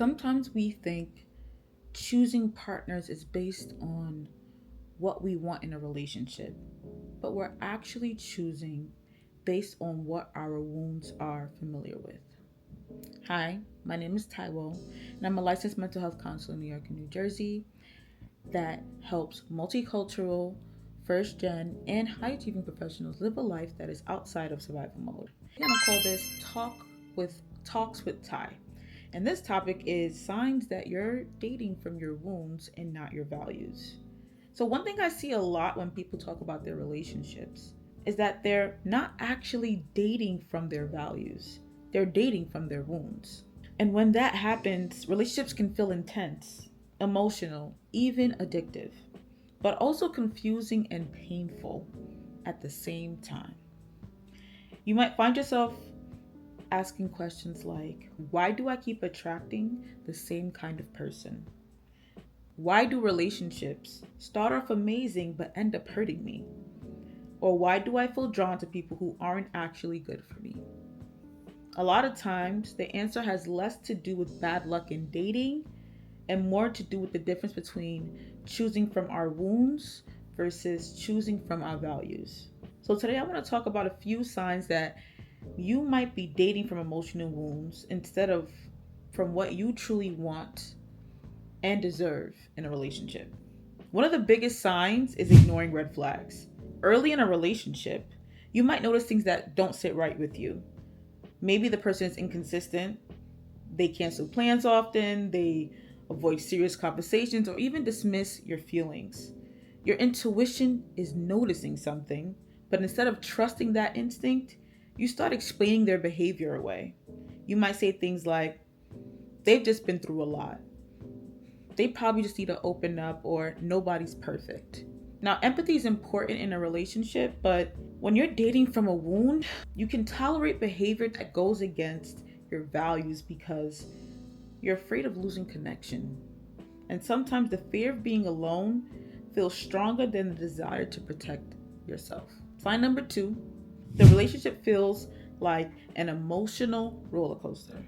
Sometimes we think choosing partners is based on what we want in a relationship, but we're actually choosing based on what our wounds are familiar with. Hi, my name is Taiwo, and I'm a licensed mental health counselor in New York and New Jersey that helps multicultural, first gen, and high achieving professionals live a life that is outside of survival mode. I'm gonna call this Talks with Ty. And this topic is signs that you're dating from your wounds and not your values. So, one thing I see a lot when people talk about their relationships is that they're not actually dating from their values, they're dating from their wounds. And when that happens, relationships can feel intense, emotional, even addictive, but also confusing and painful at the same time. You might find yourself asking questions like, why do I keep attracting the same kind of person? Why do relationships start off amazing but end up hurting me? Or why do I feel drawn to people who aren't actually good for me? A lot of times, the answer has less to do with bad luck in dating and more to do with the difference between choosing from our wounds versus choosing from our values. So today I want to talk about a few signs that you might be dating from emotional wounds instead of from what you truly want and deserve in a relationship. One of the biggest signs is ignoring red flags. Early in a relationship, you might notice things that don't sit right with you. Maybe the person is inconsistent, they cancel plans often, they avoid serious conversations, or even dismiss your feelings. Your intuition is noticing something, but instead of trusting that instinct, you start explaining their behavior away. You might say things like, they've just been through a lot. They probably just need to open up, or nobody's perfect. Now, empathy is important in a relationship, but when you're dating from a wound, you can tolerate behavior that goes against your values because you're afraid of losing connection. And sometimes the fear of being alone feels stronger than the desire to protect yourself. Sign number two, the relationship feels like an emotional roller coaster.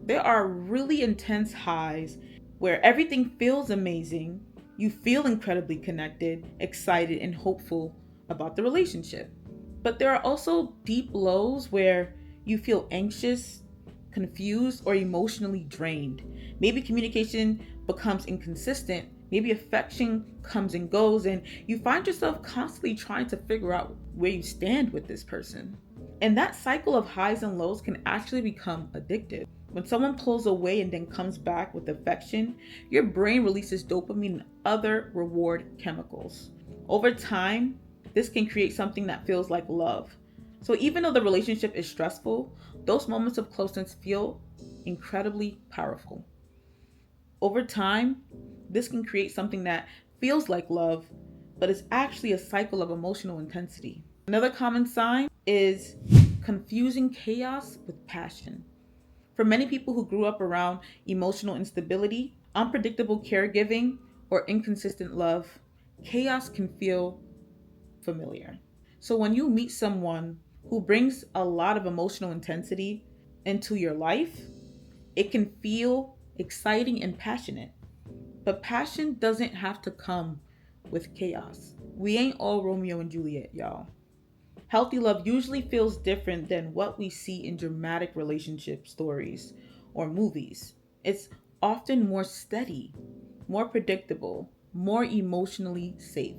There are really intense highs where everything feels amazing. You feel incredibly connected, excited, and hopeful about the relationship. But there are also deep lows where you feel anxious, confused, or emotionally drained. Maybe communication becomes inconsistent. Maybe affection comes and goes, and you find yourself constantly trying to figure out where you stand with this person. And that cycle of highs and lows can actually become addictive. When someone pulls away and then comes back with affection, your brain releases dopamine and other reward chemicals. Over time, this can create something that feels like love. So even though the relationship is stressful, those moments of closeness feel incredibly powerful. Over time, this can create something that feels like love, but is actually a cycle of emotional intensity. Another common sign is confusing chaos with passion. For many people who grew up around emotional instability, unpredictable caregiving, or inconsistent love, chaos can feel familiar. So when you meet someone who brings a lot of emotional intensity into your life, it can feel exciting and passionate. But passion doesn't have to come with chaos. We ain't all Romeo and Juliet, y'all. Healthy love usually feels different than what we see in dramatic relationship stories or movies. It's often more steady, more predictable, more emotionally safe.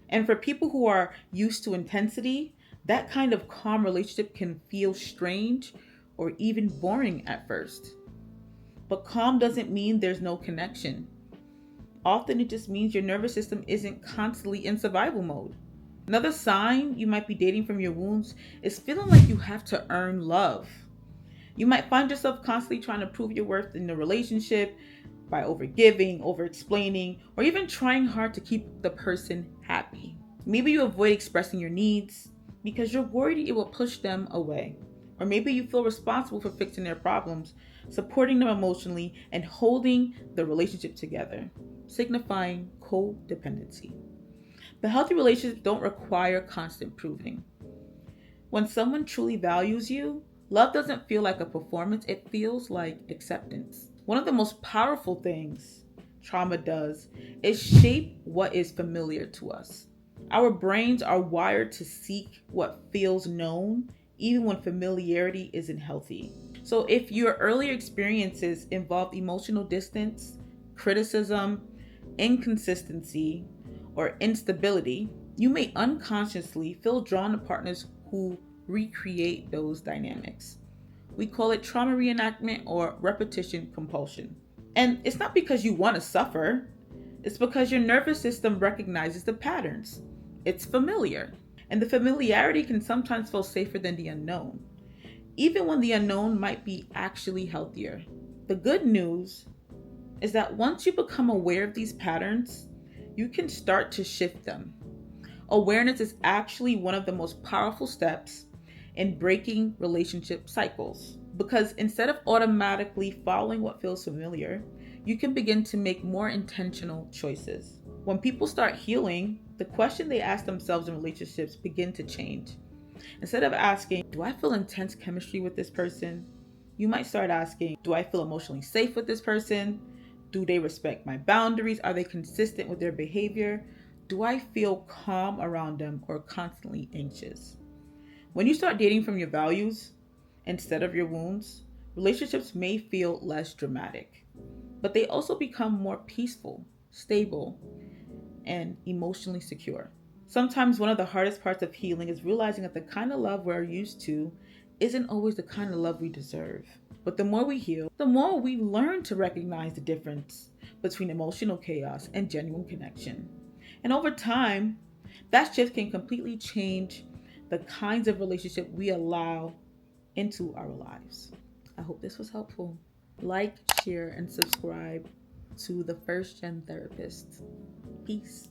And for people who are used to intensity, that kind of calm relationship can feel strange or even boring at first. But calm doesn't mean there's no connection. Often it just means your nervous system isn't constantly in survival mode. Another sign you might be dating from your wounds is feeling like you have to earn love. You might find yourself constantly trying to prove your worth in the relationship by overgiving, over explaining, or even trying hard to keep the person happy. Maybe you avoid expressing your needs because you're worried it will push them away. Or maybe you feel responsible for fixing their problems, supporting them emotionally, and holding the relationship together, signifying codependency. But healthy relationships don't require constant proving. When someone truly values you, Love doesn't feel like a performance, it feels like acceptance. One of the most powerful things trauma does is shape what is familiar to us. Our brains are wired to seek what feels known, even when familiarity isn't healthy. So, if your earlier experiences involved emotional distance, criticism, inconsistency, or instability, you may unconsciously feel drawn to partners who recreate those dynamics. We call it trauma reenactment or repetition compulsion. And it's not because you want to suffer, it's because your nervous system recognizes the patterns. It's familiar. And the familiarity can sometimes feel safer than the unknown, even when the unknown might be actually healthier. The good news is that once you become aware of these patterns, you can start to shift them. Awareness is actually one of the most powerful steps in breaking relationship cycles because instead of automatically following what feels familiar, you can begin to make more intentional choices. When people start healing, the question they ask themselves in relationships begin to change. Instead of asking, do I feel intense chemistry with this person? You might start asking, do I feel emotionally safe with this person? Do they respect my boundaries? Are they consistent with their behavior? Do I feel calm around them or constantly anxious? When you start dating from your values instead of your wounds, relationships may feel less dramatic, but they also become more peaceful, stable, and emotionally secure. Sometimes one of the hardest parts of healing is realizing that the kind of love we're used to isn't always the kind of love we deserve. But the more we heal, the more we learn to recognize the difference between emotional chaos and genuine connection. And over time, that shift can completely change the kinds of relationship we allow into our lives. I hope this was helpful. Like, share, and subscribe to the First Gen Therapist. Peace.